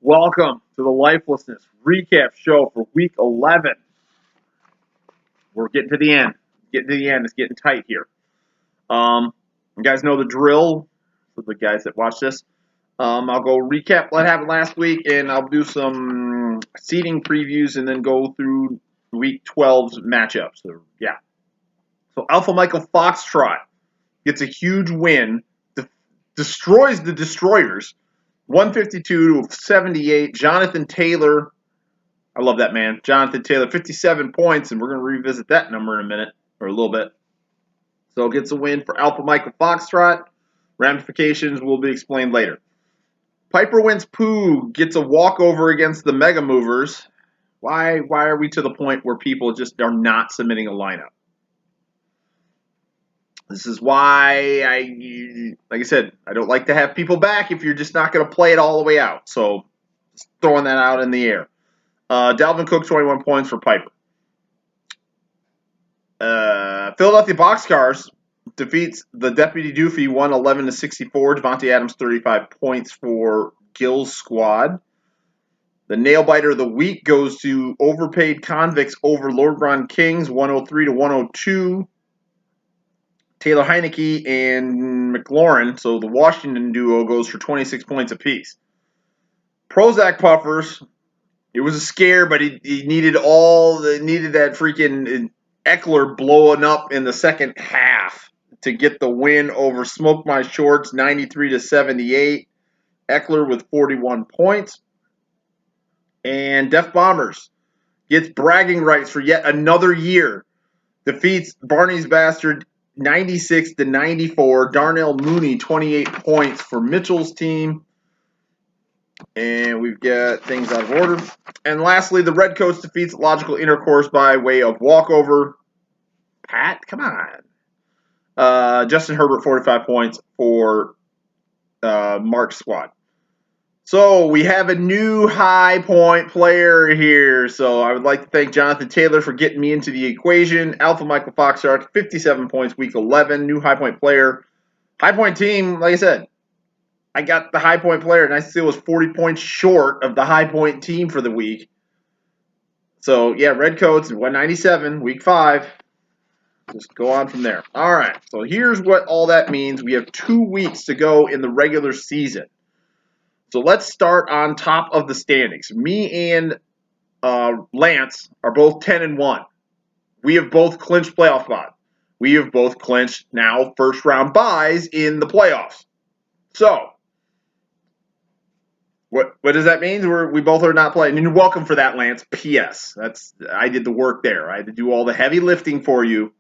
Welcome to the Lifelessness recap show for week 11. We're getting to the end. It's getting tight here. You guys know the drill for the guys that watch this. I'll go recap what happened last week, and I'll do some seeding previews, and then go through week 12's matchups. So Alpha Michael Foxtrot gets a huge win, destroys the Destroyers, 152 to 78. Jonathan Taylor, I love that man. Jonathan Taylor, 57 points, and we're going to revisit that number in a minute, or a little bit. So gets a win for Alpha Michael Foxtrot. Ramifications will be explained later. Piper Wins Pooh gets a walkover against the Mega Movers. Why are we to the point where people just are not submitting a lineup? This is why like I said, I don't like to have people back if you're just not going to play it all the way out. So just throwing that out in the air. Dalvin Cook, 21 points for Piper. Philadelphia Boxcars defeats the Deputy Doofy 111 to 64. Devontae Adams, 35 points for Gill's squad. The nail biter of the week goes to Overpaid Convicts over Lord Ron Kings, 103 to 102. Taylor Heineke and McLaurin, so the Washington duo, goes for 26 points apiece. Prozac Puffers, it was a scare, but he needed that freaking Eckler blowing up in the second half to get the win over Smoke My Shorts, 93 to 78. Eckler with 41 points. And Def Bombers gets bragging rights for yet another year. Defeats Barney's Bastard 96 to 94. Darnell Mooney, 28 points for Mitchell's team. And we've got things out of order. And lastly, the Redcoats defeats Logical Intercourse by way of walkover. Pat, come on. Justin Herbert, 45 points for Mark's squad. So we have a new high point player here. So I would like to thank Jonathan Taylor for getting me into the equation. Alpha Michael Foxtrot, 57 points, week 11. New high point player. High point team, like I said, I got the high point player, and I still was 40 points short of the high point team for the week. So, yeah, Redcoats, 197, week 5. Just go on from there. All right, so here's what all that means. We have 2 weeks to go in the regular season. So let's start on top of the standings. Me and Lance are both 10-1. We have both clinched playoff spot. We have both clinched now first-round buys in the playoffs. So, what does that mean? We both are not playing. And you're welcome for that, Lance. P.S. I did the work there. I had to do all the heavy lifting for you.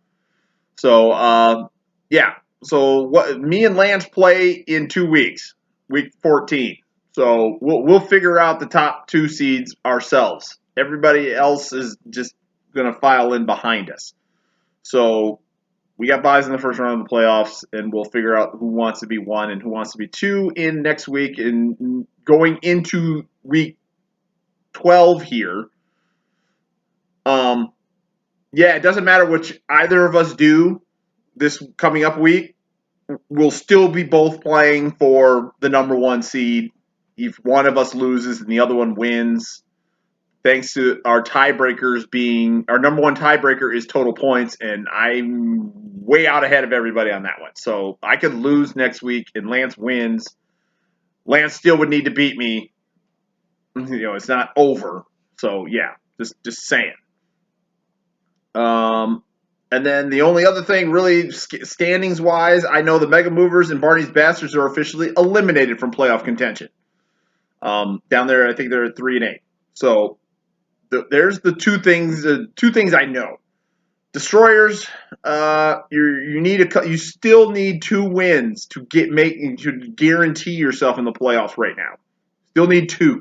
So, yeah. So me and Lance play in 2 weeks, week 14. So we'll figure out the top 2 seeds ourselves. Everybody else is just going to file in behind us. So we got buys in the first round of the playoffs, and we'll figure out who wants to be 1 and who wants to be 2 in next week. And going into week 12 here, yeah, it doesn't matter which either of us do this coming up week. We'll still be both playing for the number 1 seed. If one of us loses and the other one wins, thanks to our tiebreakers being, our number 1 tiebreaker is total points, and I'm way out ahead of everybody on that one. So I could lose next week and Lance wins. Lance still would need to beat me. It's not over. So yeah, just saying. And then the only other thing, really, standings-wise, I know the Mega Movers and Barney's Bastards are officially eliminated from playoff contention. Down there, I think they're at 3-8. So there's the two things I know. Destroyers, you still need 2 wins to guarantee yourself in the playoffs right now. Still need 2.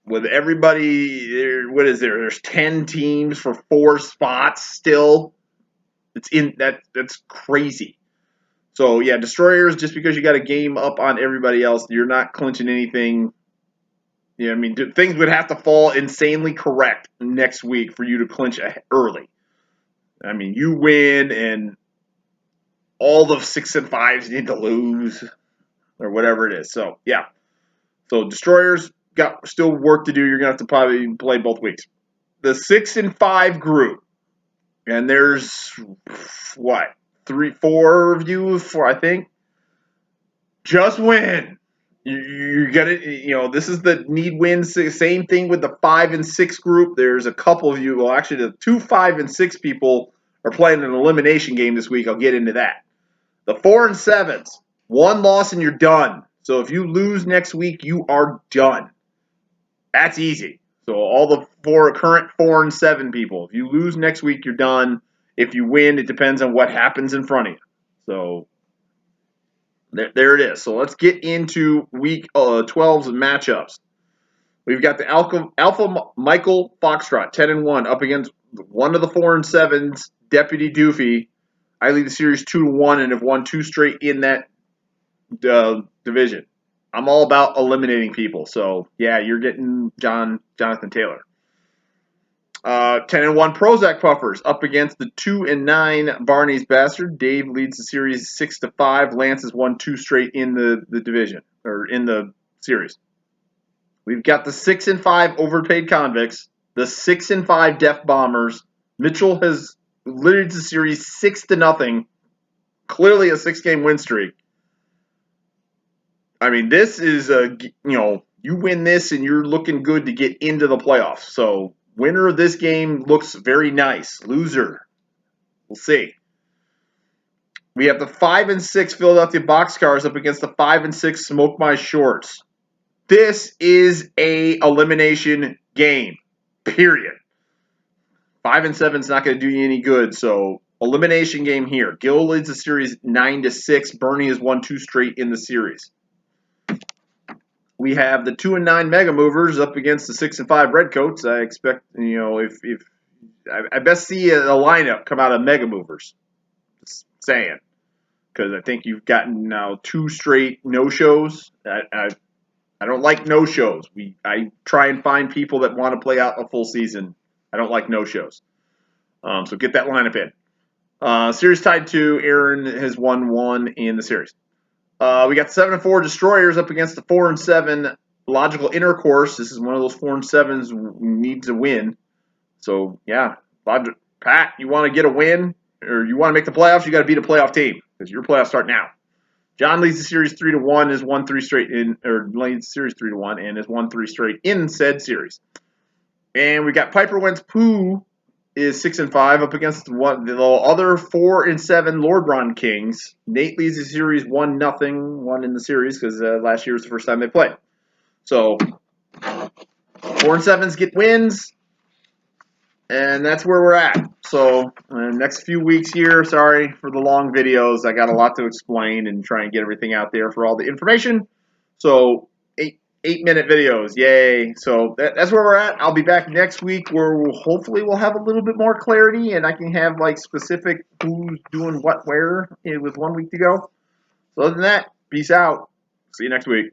With everybody, what is there? There's 10 teams for 4 spots still. That's crazy. So yeah, Destroyers, just because you got a game up on everybody else, you're not clinching anything. Yeah, I mean, things would have to fall insanely correct next week for you to clinch early. I mean, you win, and all the 6 and 5s need to lose, or whatever it is. So yeah. So Destroyers got still work to do. You're gonna have to probably play both weeks. The 6 and 5 group, and there's what 4 of you, I think. Just win. You get it. You know, this is the need wins. Same thing with the 5 and 6 group. There's a couple of you. Well, actually, the 2, 5, and 6 people are playing an elimination game this week. I'll get into that. The 4 and 7s, 1 loss and you're done. So if you lose next week, you are done. That's easy. So all the current 4 and 7 people, if you lose next week, you're done. If you win, it depends on what happens in front of you. So there it is. So let's get into week 12's matchups. We've got the Alpha Michael Foxtrot, 10-1, up against one of the 4 and 7s, Deputy Doofy. I lead the series 2-1 and have won 2 straight in that division. I'm all about eliminating people. So, yeah, you're getting Jonathan Taylor. 10-1 Prozac Puffers up against the 2-9 Barney's Bastard. Dave leads the series 6-5. Lance has won 2 straight in the division, or in the series. We've got the 6 and 5 Overpaid Convicts, the 6 and 5 Deaf Bombers. Mitchell has led the series 6-0, clearly a 6-game win streak. I mean, this is you win this and you're looking good to get into the playoffs. So winner of this game looks very nice. Loser, we'll see. We have the 5 and 6 Philadelphia Boxcars up against the 5 and 6 Smoke My Shorts. This is a elimination game, period. 5 and 7 is not going to do you any good, so elimination game here. Gil leads the series 9-6. Bernie has won 2 straight in the series. We have the 2 and 9 Mega Movers up against the 6 and 5 Redcoats. I expect, if I best see a lineup come out of Mega Movers. Just saying, because I think you've gotten now 2 straight no-shows. I don't like no-shows. I try and find people that want to play out a full season. I don't like no-shows. So get that lineup in. Series tied 2. Aaron has won 1 in the series. We got 7 and 4 Destroyers up against the 4 and 7 Logical Intercourse. This is one of those 4 and 7s who needs a win. So, yeah. Pat, you want to get a win, or you want to make the playoffs, you got to beat a playoff team, because your playoffs start now. John leads the series 3-1, has won 3 straight leads the series 3-1, and has won 3 straight in said series. And we got Piper Wentz Pooh is 6 and 5 up against the other 4 and 7 Lord Ron Kings. Nate leads the series 1-0, 1 in the series, because last year was the first time they played. So 4 and 7s get wins, and that's where we're at. So next few weeks here, sorry for the long videos. I got a lot to explain and try and get everything out there for all the information. So 8-minute videos, yay. So that's where we're at. I'll be back next week where hopefully we'll have a little bit more clarity and I can have like specific who's doing what where with 1 week to go. So other than that, peace out. See you next week.